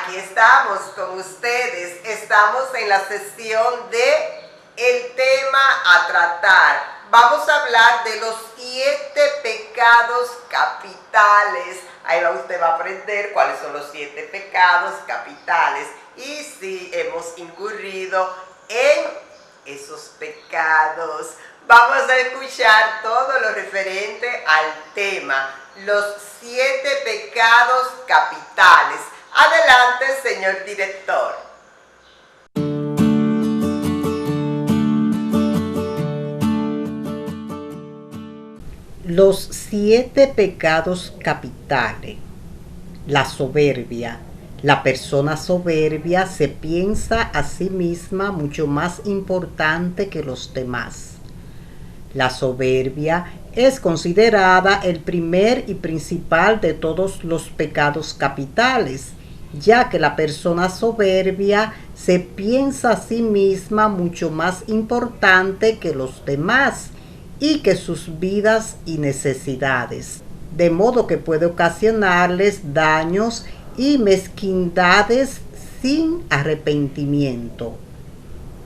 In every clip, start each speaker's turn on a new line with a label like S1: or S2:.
S1: Aquí estamos con ustedes. Estamos en la sesión de el tema a tratar. Vamos a hablar de los 7 pecados capitales. Ahí usted va a aprender cuáles son los 7 pecados capitales y si hemos incurrido en esos pecados. Vamos a escuchar todo lo referente al tema, los 7 pecados capitales. Adelante, señor director.
S2: Los 7 pecados capitales. La soberbia. La persona soberbia se piensa a sí misma mucho más importante que los demás. La soberbia es considerada el primer y principal de todos los pecados capitales, ya que la persona soberbia se piensa a sí misma mucho más importante que los demás y que sus vidas y necesidades, de modo que puede ocasionarles daños y mezquindades sin arrepentimiento.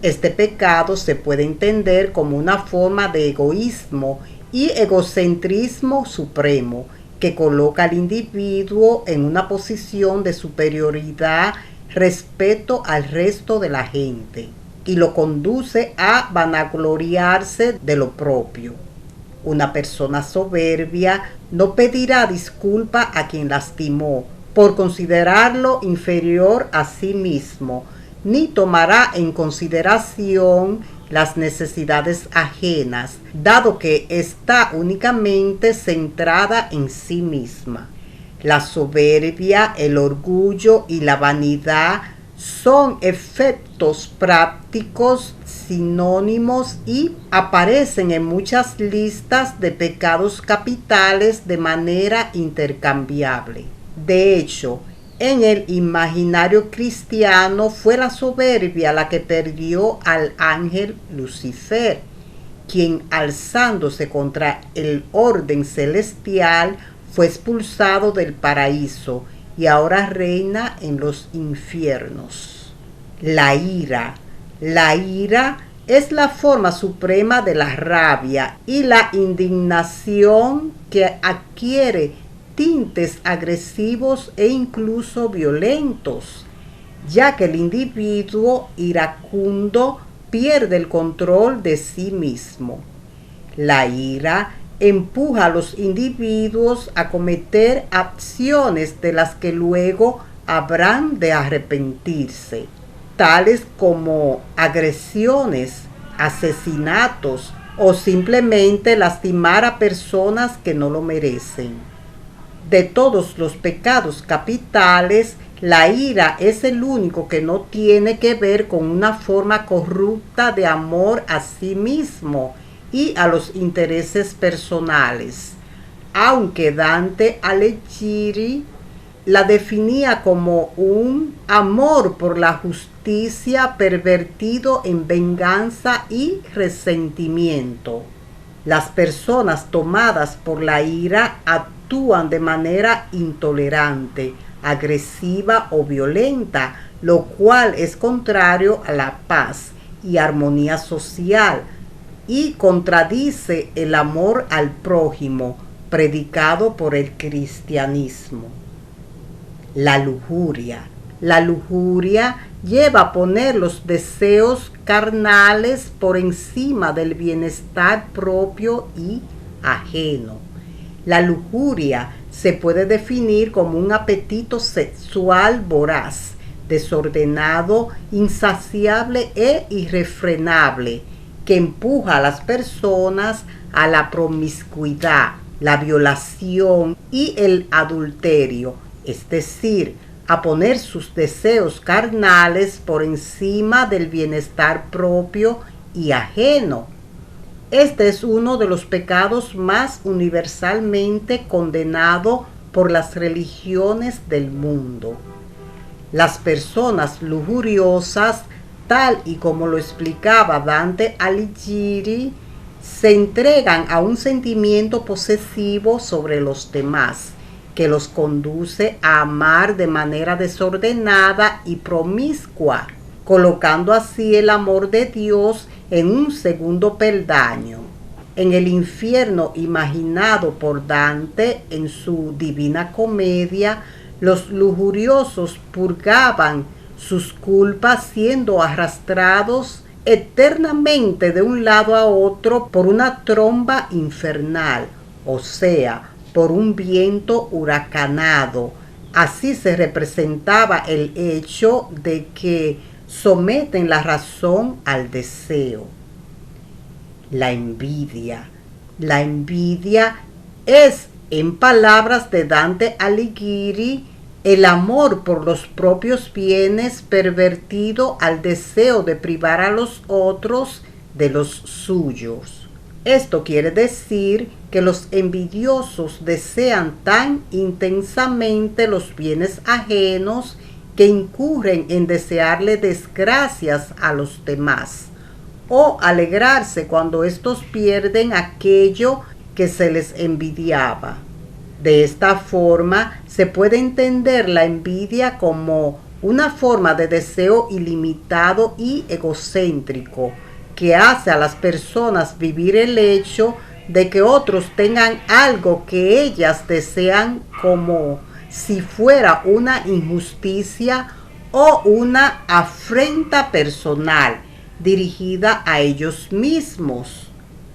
S2: Este pecado se puede entender como una forma de egoísmo y egocentrismo supremo que coloca al individuo en una posición de superioridad respecto al resto de la gente y lo conduce a vanagloriarse de lo propio. Una persona soberbia no pedirá disculpa a quien lastimó por considerarlo inferior a sí mismo, ni tomará en consideración las necesidades ajenas, dado que está únicamente centrada en sí misma. La soberbia, el orgullo y la vanidad son efectos prácticos sinónimos y aparecen en muchas listas de pecados capitales de manera intercambiable. De hecho, en el imaginario cristiano fue la soberbia la que perdió al ángel Lucifer, quien alzándose contra el orden celestial fue expulsado del paraíso y ahora reina en los infiernos. La ira. La ira es la forma suprema de la rabia y la indignación que adquiere tintes agresivos e incluso violentos, ya que el individuo iracundo pierde el control de sí mismo. La ira empuja a los individuos a cometer acciones de las que luego habrán de arrepentirse, tales como agresiones, asesinatos o simplemente lastimar a personas que no lo merecen. De todos los pecados capitales, la ira es el único que no tiene que ver con una forma corrupta de amor a sí mismo y a los intereses personales, aunque Dante Alighieri la definía como un amor por la justicia pervertido en venganza y resentimiento. Las personas tomadas por la ira actúan de manera intolerante, agresiva o violenta, lo cual es contrario a la paz y armonía social y contradice el amor al prójimo predicado por el cristianismo. La lujuria. La lujuria lleva a poner los deseos carnales por encima del bienestar propio y ajeno. La lujuria se puede definir como un apetito sexual voraz, desordenado, insaciable e irrefrenable, que empuja a las personas a la promiscuidad, la violación y el adulterio, es decir, a poner sus deseos carnales por encima del bienestar propio y ajeno. Este es uno de los pecados más universalmente condenado por las religiones del mundo. Las personas lujuriosas, tal y como lo explicaba Dante Alighieri, se entregan a un sentimiento posesivo sobre los demás, que los conduce a amar de manera desordenada y promiscua, colocando así el amor de Dios en un segundo peldaño. En el infierno imaginado por Dante en su Divina Comedia, los lujuriosos purgaban sus culpas siendo arrastrados eternamente de un lado a otro por una tromba infernal, o sea, por un viento huracanado. Así se representaba el hecho de que someten la razón al deseo. La envidia. La envidia es, en palabras de Dante Alighieri, el amor por los propios bienes pervertido al deseo de privar a los otros de los suyos. Esto quiere decir que los envidiosos desean tan intensamente los bienes ajenos que incurren en desearle desgracias a los demás, o alegrarse cuando éstos pierden aquello que se les envidiaba. De esta forma se puede entender la envidia como una forma de deseo ilimitado y egocéntrico que hace a las personas vivir el hecho de que otros tengan algo que ellas desean como si fuera una injusticia o una afrenta personal dirigida a ellos mismos.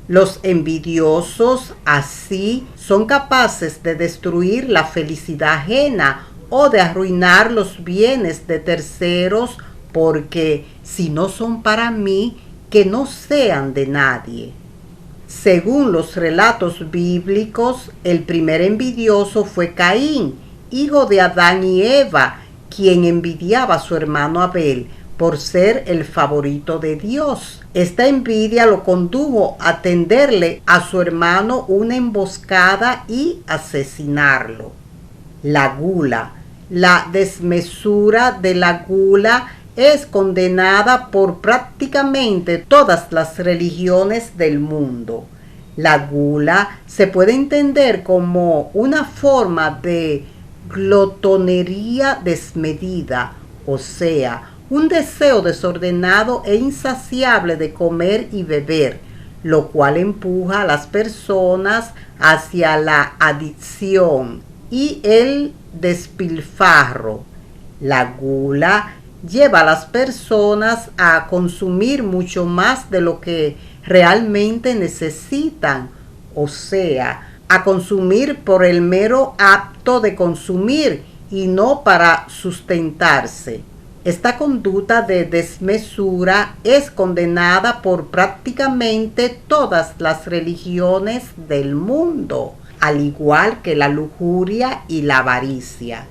S2: Los envidiosos así son capaces de destruir la felicidad ajena o de arruinar los bienes de terceros porque si no son para mí, que no sean de nadie. Según los relatos bíblicos, el primer envidioso fue Caín, hijo de Adán y Eva, quien envidiaba a su hermano Abel por ser el favorito de Dios. Esta envidia lo condujo a tenderle a su hermano una emboscada y asesinarlo. La gula. La desmesura de la gula es condenada por prácticamente todas las religiones del mundo. La gula se puede entender como una forma de glotonería desmedida, o sea, un deseo desordenado e insaciable de comer y beber, lo cual empuja a las personas hacia la adicción y el despilfarro. La gula lleva a las personas a consumir mucho más de lo que realmente necesitan, o sea, a consumir por el mero acto de consumir y no para sustentarse. Esta conducta de desmesura es condenada por prácticamente todas las religiones del mundo, al igual que la lujuria y la avaricia.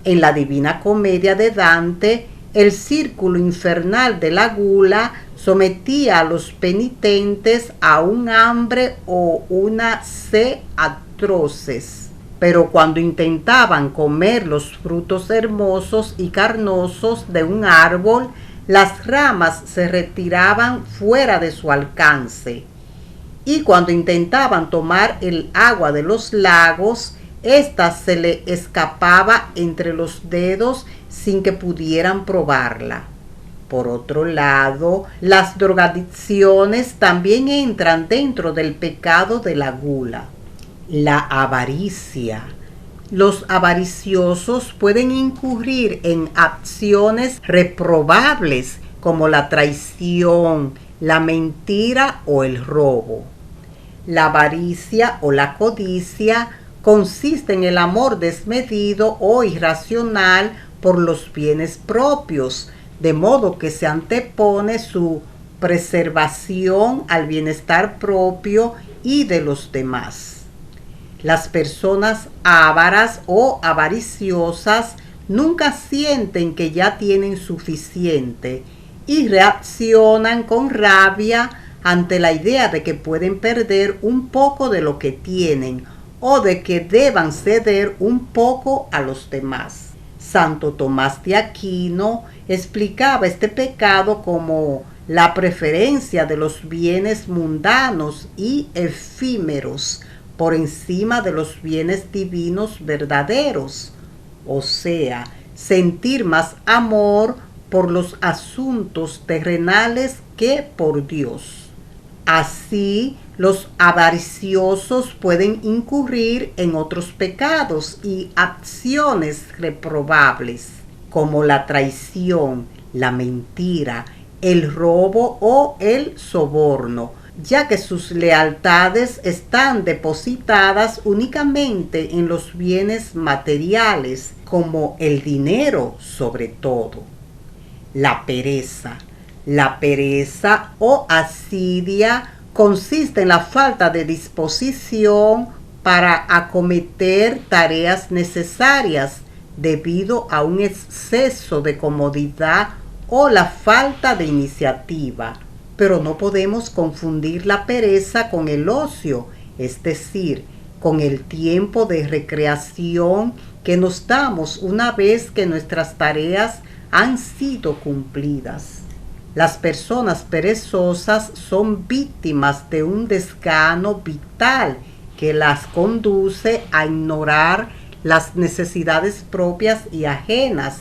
S2: En la Divina Comedia de Dante, el círculo infernal de la gula sometía a los penitentes a un hambre o una sed atroces. Pero cuando intentaban comer los frutos hermosos y carnosos de un árbol, las ramas se retiraban fuera de su alcance. Y cuando intentaban tomar el agua de los lagos, ésta se le escapaba entre los dedos sin que pudieran probarla. Por otro lado, las drogadicciones también entran dentro del pecado de la gula. La avaricia. Los avariciosos pueden incurrir en acciones reprobables como la traición, la mentira o el robo. La avaricia o la codicia consiste en el amor desmedido o irracional por los bienes propios, de modo que se antepone su preservación al bienestar propio y de los demás. Las personas ávaras o avariciosas nunca sienten que ya tienen suficiente y reaccionan con rabia ante la idea de que pueden perder un poco de lo que tienen o de que deban ceder un poco a los demás. Santo Tomás de Aquino explicaba este pecado como la preferencia de los bienes mundanos y efímeros por encima de los bienes divinos verdaderos, o sea, sentir más amor por los asuntos terrenales que por Dios. Así, los avariciosos pueden incurrir en otros pecados y acciones reprobables, como la traición, la mentira, el robo o el soborno, ya que sus lealtades están depositadas únicamente en los bienes materiales, como el dinero sobre todo. La pereza. La pereza o asidia consiste en la falta de disposición para acometer tareas necesarias debido a un exceso de comodidad o la falta de iniciativa. Pero no podemos confundir la pereza con el ocio, es decir, con el tiempo de recreación que nos damos una vez que nuestras tareas han sido cumplidas. Las personas perezosas son víctimas de un desgano vital que las conduce a ignorar las necesidades propias y ajenas,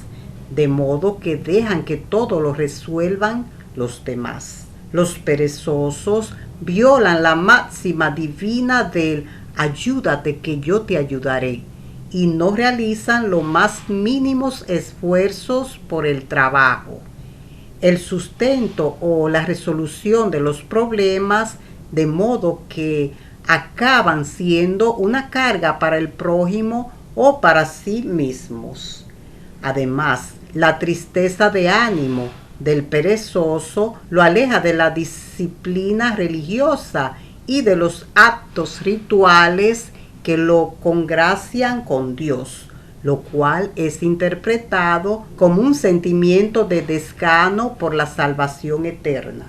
S2: de modo que dejan que todo lo resuelvan los demás. Los perezosos violan la máxima divina del ayúdate que yo te ayudaré y no realizan los más mínimos esfuerzos por el trabajo, el sustento o la resolución de los problemas, de modo que acaban siendo una carga para el prójimo o para sí mismos. Además, la tristeza de ánimo del perezoso lo aleja de la disciplina religiosa y de los actos rituales que lo congracian con Dios, lo cual es interpretado como un sentimiento de desgano por la salvación eterna.